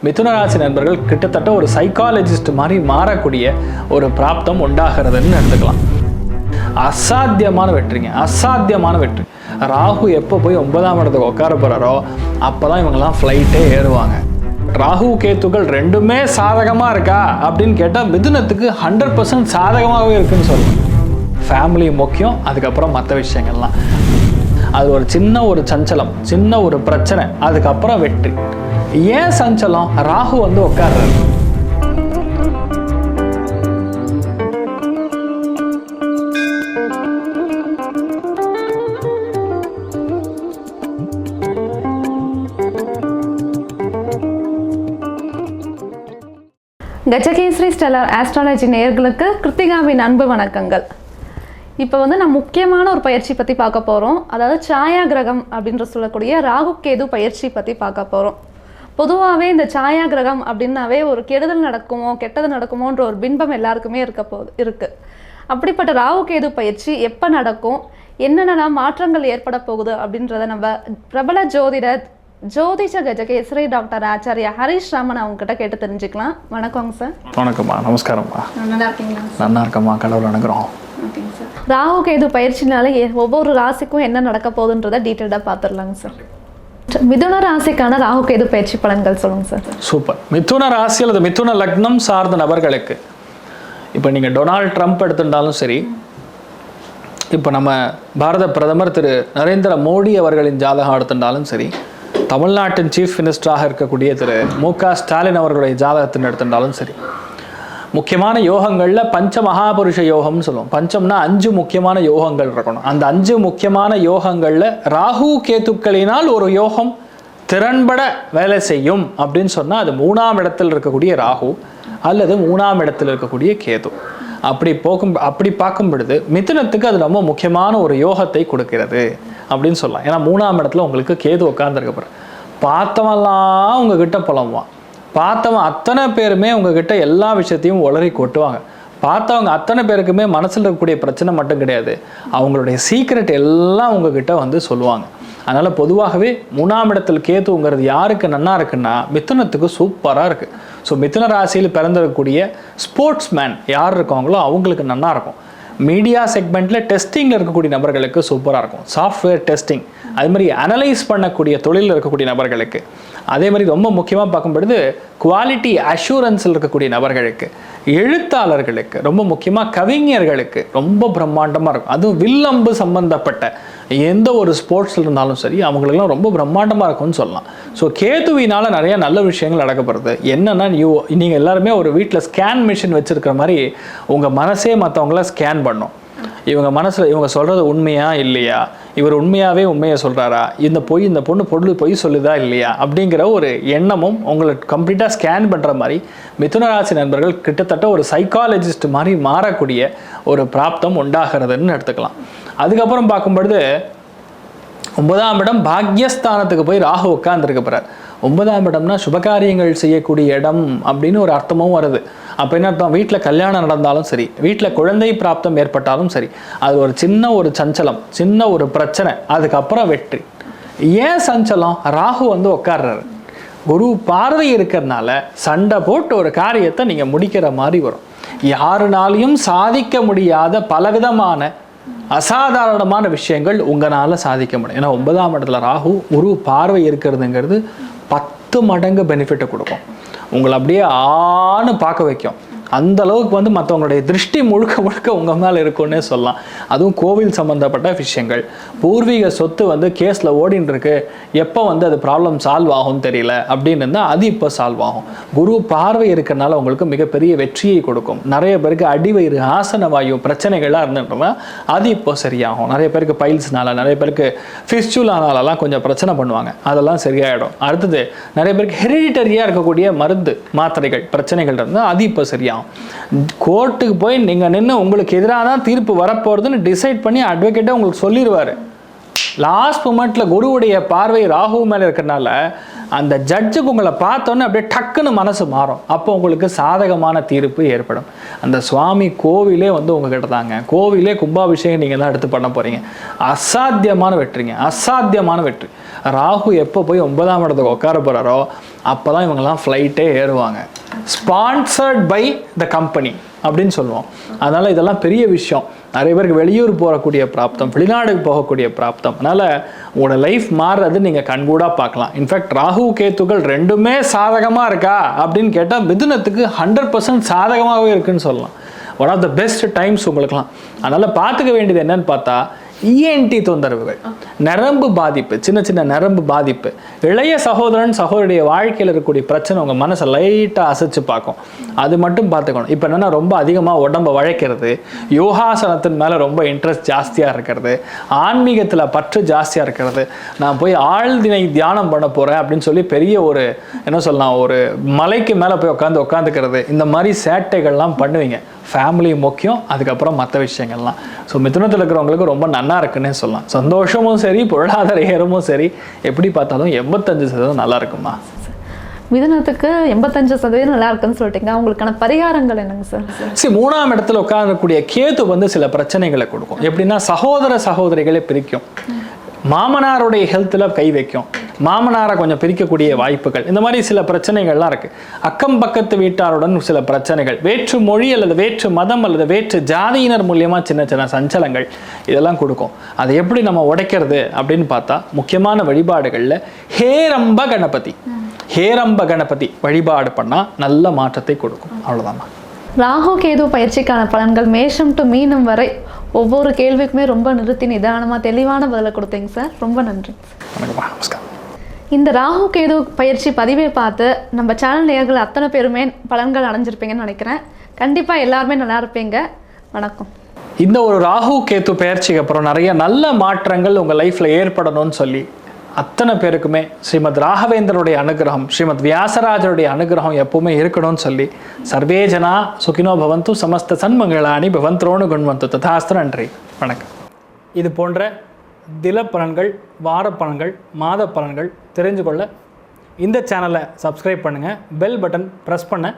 மிதுன ராசி நண்பர்கள் கிட்டத்தட்ட ஒரு சைக்காலஜிஸ்ட் மாதிரி மாறக்கூடிய ஒரு பிராப்தம் உண்டாகிறதுன்னு எடுத்துக்கலாம். அசாத்தியமான வெற்றி. ராகு எப்போ போய் 9ஆம் இடத்துக்கு உட்கார போகிறாரோ அப்போ தான் இவங்கெல்லாம் ஃப்ளைட்டே ஏறுவாங்க. ராகு கேத்துக்கள் ரெண்டுமே சாதகமாக இருக்கா அப்படின்னு கேட்டால் மிதுனத்துக்கு 100% சாதகமாகவே இருக்குன்னு சொல்லணும். ஃபேமிலி முக்கியம், அதுக்கப்புறம் மற்ற விஷயங்கள்லாம். அது ஒரு சின்ன சஞ்சலம், சின்ன ஒரு பிரச்சனை, அதுக்கப்புறம் வெற்றி. ஏன் சஞ்சலம்? ராகு வந்து உட்கார்றாரு. கஜகேசரி ஸ்டெல்லர் ஆஸ்ட்ராலஜி நேயர்களுக்கு கிருத்திகாவின் அன்பு வணக்கங்கள். இப்போ நான் முக்கியமான ஒரு பயிற்சி பற்றி பார்க்க போகிறோம். அதாவது சாயா கிரகம் அப்படின்ற சொல்லக்கூடிய ராகு கேது பயிற்சி பற்றி பார்க்க போகிறோம். பொதுவாகவே இந்த சாயா கிரகம் அப்படின்னாவே ஒரு கெடுதல் நடக்குமோ கெட்டது நடக்குமோன்ற ஒரு பின்பம் எல்லாருக்குமே இருக்குது. அப்படிப்பட்ட ராகு கேது பயிற்சி எப்போ நடக்கும், என்னென்ன மாற்றங்கள் ஏற்பட போகுது அப்படின்றத நம்ம பிரபல ஜோதிஷ கஜகேசரி டாக்டர் ஆச்சாரியா ஹரிஷ் ராமன் அவங்க கிட்ட கேட்டு தெரிஞ்சுக்கலாம். வணக்கங்க சார். வணக்கம்மா. நமஸ்காரம்மா. நல்லா இருக்கீங்களா? நல்லா இருக்கம்மா, கடவுள் வணங்குறோம். ஓகேங்க சார். ராகு கேது பயிற்சினால ஒவ்வொரு ராசிக்கும் என்ன நடக்க போகுதுன்றதை டீட்டெயிலாக பார்த்துடலாங்க சார். மிதுன ராசிக்கான ராகு கேது பயிற்சி பலன்கள் சொல்லுங்க சார். சூப்பர். மிதுன ராசி அல்லது மிதுன லக்னம் சார்ந்த நபர்களுக்கு இப்போ நீங்கள் டொனால்ட் ட்ரம்ப் எடுத்துட்டாலும் சரி, இப்போ நம்ம பாரத பிரதமர் திரு நரேந்திர மோடி அவர்களின் ஜாதகம் எடுத்துட்டாலும் சரி, தமிழ்நாட்டின் சீஃப் மினிஸ்டராக இருக்கக்கூடிய திரு மு.க. ஸ்டாலின் அவர்களுடைய ஜாதகத்தின் எடுத்துட்டாலும் சரி, முக்கியமான யோகங்களில் பஞ்ச மகாபுருஷ யோகம்னு சொல்லுவோம். பஞ்சம்னா 5 முக்கியமான யோகங்கள் இருக்கணும். அந்த 5 முக்கியமான யோகங்களில் ராகு கேத்துக்களினால் ஒரு யோகம் திறன்பட வேலை செய்யும் அப்படின்னு சொன்னால் அது 3ஆம் இடத்தில் இருக்கக்கூடிய ராகு அல்லது 3ஆம் இடத்தில் இருக்கக்கூடிய கேது. அப்படி பார்க்கும் பொழுது மிதுனத்துக்கு அது ரொம்ப முக்கியமான ஒரு யோகத்தை கொடுக்கிறது அப்படின்னு சொல்லலாம். ஏன்னா 3ஆம் இடத்துல உங்களுக்கு கேது உட்கார்ந்துருக்கப்புறம் பார்த்தவெல்லாம் உங்ககிட்ட புலம்புவான். பார்த்தவன் அத்தனை பேருமே உங்ககிட்ட எல்லா விஷயத்தையும் உளறி கொட்டுவாங்க. பார்த்தவங்க அத்தனை பேருக்குமே மனசில் இருக்கக்கூடிய பிரச்சனை மட்டும் கிடையாது, அவங்களுடைய சீக்ரெட் எல்லாம் உங்ககிட்ட வந்து சொல்லுவாங்க. அதனால் பொதுவாகவே 3ஆம் இடத்தில் கேதுங்கிறது யாருக்கு நன்னா இருக்குன்னா மிதுனத்துக்கு சூப்பராக இருக்குது. ஸோ மிதுன ராசியில் பிறந்திருக்கக்கூடிய ஸ்போர்ட்ஸ் மேன் யார் இருக்காங்களோ அவங்களுக்கு நன்னா இருக்கும். மீடியா செக்மெண்ட்டில் டெஸ்டிங்கில் இருக்கக்கூடிய நபர்களுக்கு சூப்பராக இருக்கும். சாஃப்ட்வேர் டெஸ்டிங், அது மாதிரி அனலைஸ் பண்ணக்கூடிய தொழிலில் இருக்கக்கூடிய நபர்களுக்கு, அதே மாதிரி ரொம்ப முக்கியமாக பார்க்கும்பொழுது குவாலிட்டி அஷூரன்ஸில் இருக்கக்கூடிய நபர்களுக்கு, எழுத்தாளர்களுக்கு, ரொம்ப முக்கியமாக கவிஞர்களுக்கு ரொம்ப பிரம்மாண்டமாக இருக்கும். அதுவும் வில்லம்பு சம்பந்தப்பட்ட எந்த ஒரு ஸ்போர்ட்ஸில் இருந்தாலும் சரி அவங்களுக்குலாம் ரொம்ப பிரம்மாண்டமாக இருக்கும்னு சொல்லலாம். ஸோ கேதுவினால் நிறைய நல்ல விஷயங்கள் நடக்கப்படுது. என்னென்னா நீங்கள் எல்லாருமே ஒரு வீட்டில் ஸ்கேன் மிஷின் வச்சுருக்கிற மாதிரி உங்கள் மனசே மற்றவங்கள ஸ்கேன் பண்ணும். இவங்க மனசில் இவங்க சொல்கிறது உண்மையா இல்லையா, இவர் உண்மையை சொல்கிறாரா, இந்த பொண்ணு பொய் சொல்லுதா இல்லையா அப்படிங்கிற ஒரு எண்ணமும் உங்களை கம்ப்ளீட்டாக ஸ்கேன் பண்ணுற மாதிரி மிதுன ராசி நண்பர்கள் கிட்டத்தட்ட ஒரு சைக்காலஜிஸ்ட் மாதிரி மாறக்கூடிய ஒரு பிராப்தம் உண்டாகிறதுன்னு எடுத்துக்கலாம். அதுக்கப்புறம் பார்க்கும்பொழுது 9ஆம் இடம் பாக்யஸ்தானத்துக்கு போய் ராகு உட்கார்ந்துருக்க போகிறார். 9ஆம் இடம்னா சுபகாரியங்கள் செய்யக்கூடிய இடம் அப்படின்னு ஒரு அர்த்தமும் வருது. அப்போ என்ன அர்த்தம்? வீட்டில் கல்யாணம் நடந்தாலும் சரி, வீட்டில் குழந்தை பிராப்தம் ஏற்பட்டாலும் சரி, அது ஒரு சின்ன சஞ்சலம், சின்ன ஒரு பிரச்சனை, அதுக்கப்புறம் வெற்றி. ஏன் சஞ்சலம்? ராகு வந்து உட்கார்றாரு. குரு பார்வை இருக்கிறதுனால சண்டை போட்டு ஒரு காரியத்தை நீங்கள் முடிக்கிற மாதிரி வரும். யாருனாலையும் சாதிக்க முடியாத பலவிதமான அசாதாரணமான விஷயங்கள் உங்களால் சாதிக்க முடியும். ஏன்னா 9ஆம் இடத்துல ராகு குரு பார்வை இருக்கிறதுங்கிறது 10 மடங்கு பெனிஃபிட்டை கொடுக்கும். உங்களை அப்படியே ஆன்னு பார்க்க வைக்கும். அந்த அளவுக்கு வந்து மற்றவங்களுடைய திருஷ்டி முழுக்க உங்கள் மேலே இருக்குன்னே சொல்லலாம். அதுவும் கோவில் சம்மந்தப்பட்ட விஷயங்கள், பூர்வீக சொத்து வந்து கேஸில் ஓடின்னு இருக்கு, எப்போ வந்து அது ப்ராப்ளம் சால்வ் ஆகும்னு தெரியல அப்படின்னு இருந்தால் அது இப்போ சால்வ் ஆகும். குரு பார்வை இருக்கிறனால உங்களுக்கு மிகப்பெரிய வெற்றியை கொடுக்கும். நிறைய பேருக்கு அடிவயிறு ஆசன வாயு பிரச்சனைகளாக இருந்துட்டோம்னா அது இப்போ சரியாகும். நிறைய பேருக்கு பைல்ஸ்னால, நிறைய பேருக்கு ஃபிஸ்டுலானாலலாம் கொஞ்சம் பிரச்சனை பண்ணுவாங்க, அதெல்லாம் சரியாயிடும். அடுத்தது நிறைய பேருக்கு ஹெரிடிட்டரியாக இருக்கக்கூடிய மருந்து மாத்திரைகள் பிரச்சனைகள் இருந்தால் அது இப்போ சரியாகும். கோர்ட்டுக்கு போய் நீங்க நின்று உங்களுக்கு எதிராக தான் தீர்ப்பு வரப்போறதுன்னு டிசைட் பண்ணி அட்வொகேட்டே உங்களுக்கு சொல்லிடுவாரு. லாஸ்ட் மொமெண்ட்ல குருவுடைய பார்வை ராகு மேல இருக்கிறனால அந்த ஜட்ஜுக்கு உங்களை பார்த்தோன்னே அப்படியே டக்குன்னு மனசு மாறும். அப்போ உங்களுக்கு சாதகமான தீர்ப்பு ஏற்படும். அந்த சுவாமி கோவிலே வந்து உங்ககிட்ட தாங்க, கோவிலே கும்பாபிஷேகம் நீங்கள் தான் எடுத்து பண்ண போகிறீங்க. அசாத்தியமான வெற்றி. ராகு எப்போ போய் 9ஆம் இடத்துக்கு உட்கார போகிறாரோ அப்போ தான் இவங்கெல்லாம் ஃப்ளைட்டே ஏறுவாங்க. ஸ்பான்சர்ட் பை த கம்பெனி அப்படின்னு சொல்லுவோம். அதனால் இதெல்லாம் பெரிய விஷயம். நிறைய பேருக்கு வெளியூர் போகக்கூடிய பிராப்தம், வெளிநாடுக்கு போகக்கூடிய பிராப்தம். அதனால் உங்களோட லைஃப் மாறுறது நீங்கள் கண்கூடாக பார்க்கலாம். இன்ஃபேக்ட் ராகு கேத்துக்கள் ரெண்டுமே சாதகமாக இருக்கா அப்படின்னு கேட்டால் மிதுனத்துக்கு 100% சாதகமாகவே இருக்குன்னு சொல்லலாம். One of the best times உங்களுக்குலாம். அதனால் பார்த்துக்க வேண்டியது என்னன்னு பார்த்தா இஎன்டி தொந்தரவுகள், நரம்பு பாதிப்பு, சின்ன சின்ன நரம்பு பாதிப்பு, இளைய சகோதரன் சகோதரிய வாழ்க்கையில் இருக்கக்கூடிய பிரச்சனை உங்கள் மனசை லைட்டாக அசைச்சு பார்க்கும். அது மட்டும் பார்த்துக்கணும். இப்போ என்னென்னா ரொம்ப அதிகமாக உடம்பை வளைக்கிறது, யோகாசனத்தின் மேலே ரொம்ப இன்ட்ரெஸ்ட் ஜாஸ்தியாக இருக்கிறது, ஆன்மீகத்தில் பற்று ஜாஸ்தியாக இருக்கிறது, நான் போய் ஆழ்தினை தியானம் பண்ண போகிறேன் அப்படின்னு சொல்லி பெரிய ஒரு என்ன சொல்லலாம், ஒரு மலைக்கு மேலே போய் உட்காந்துக்கிறது, இந்த மாதிரி சேட்டைகள்லாம் பண்ணுவீங்க. ஃபேமிலி முக்கியம், அதுக்கப்புறம் மற்ற விஷயங்கள்லாம். ஸோ மிதுனத்தில் இருக்கிறவங்களுக்கு ரொம்ப நல்லா இருக்குன்னே சொல்லலாம். சந்தோஷமும் சரி, பொருளாதார ஏறமும் சரி, எப்படி பார்த்தாலும் 85% நல்லா இருக்குமா? மிதுனத்துக்கு 85% நல்லா இருக்குன்னு சொல்லிட்டீங்க. அவங்களுக்கான பரிகாரங்கள் என்னங்க சார்? சரி, 3ஆம் இடத்துல உட்காரக்கூடிய கேது வந்து சில பிரச்சனைகளை கொடுக்கும். எப்படின்னா சகோதர சகோதரிகளை பிரிக்கும், மாமனாருடைய ஹெல்த்தில் கை வைக்கும், மாமனாரை கொஞ்சம் பிரிக்கக்கூடிய வாய்ப்புகள், இந்த மாதிரி சில பிரச்சனைகள்லாம் இருக்குது. அக்கம் பக்கத்து வீட்டாருடன் சில பிரச்சனைகள், வேற்று மொழி அல்லது வேற்று மதம் அல்லது வேற்று ஜாதியினர் மூலியமாக சின்ன சின்ன சஞ்சலங்கள் இதெல்லாம் கொடுக்கும். அதை எப்படி நம்ம உடைக்கிறது அப்படின்னு பார்த்தா முக்கியமான வழிபாடுகளில் ஹேரம்ப கணபதி வழிபாடு பண்ணால் நல்ல மாற்றத்தை கொடுக்கும். அவ்வளோதாம்மா. ராகு கேது பயிற்சிக்கான பலன்கள் மேஷம் டு மீனம் வரை ஒவ்வொரு கேள்விக்குமே ரொம்ப நிறுத்தி நிதானமாக தெளிவான பதிலை கொடுத்தீங்க சார். ரொம்ப நன்றி. நமஸ்காரம். இந்த ராகு கேது பயிற்சி பதிவை பார்த்து நம்ம சேனல் நேயர்கள் அத்தனை பேருமே பலன்கள் அடைஞ்சிருப்பீங்கன்னு நினைக்கிறேன். கண்டிப்பாக எல்லாருமே நல்லா இருப்பீங்க. வணக்கம். இந்த ஒரு ராகு கேது பயிற்சிக்கு அப்புறம் நிறைய நல்ல மாற்றங்கள் உங்கள் லைஃப்பில் ஏற்படணும்னு சொல்லி அத்தனை பேருக்குமே ஸ்ரீமத் ராகவேந்தருடைய அனுகிரகம், ஸ்ரீமத் வியாசராஜருடைய அனுகிரகம் எப்பவுமே இருக்கணும்னு சொல்லி சர்வே ஜனா சுகினோ பவந்து சமஸ்த சன்மங்களானி பவந்தோனு குண்வந்து ததாஸ்து. நன்றி, வணக்கம். இது போன்ற தில பலன்கள், வார பலன்கள், மாத பலன்கள் தெரிஞ்சு கொள்ள இந்த சேனலை சப்ஸ்கிரைப் பண்ணுங்கள், பெல் பட்டன் ப்ரெஸ் பண்ண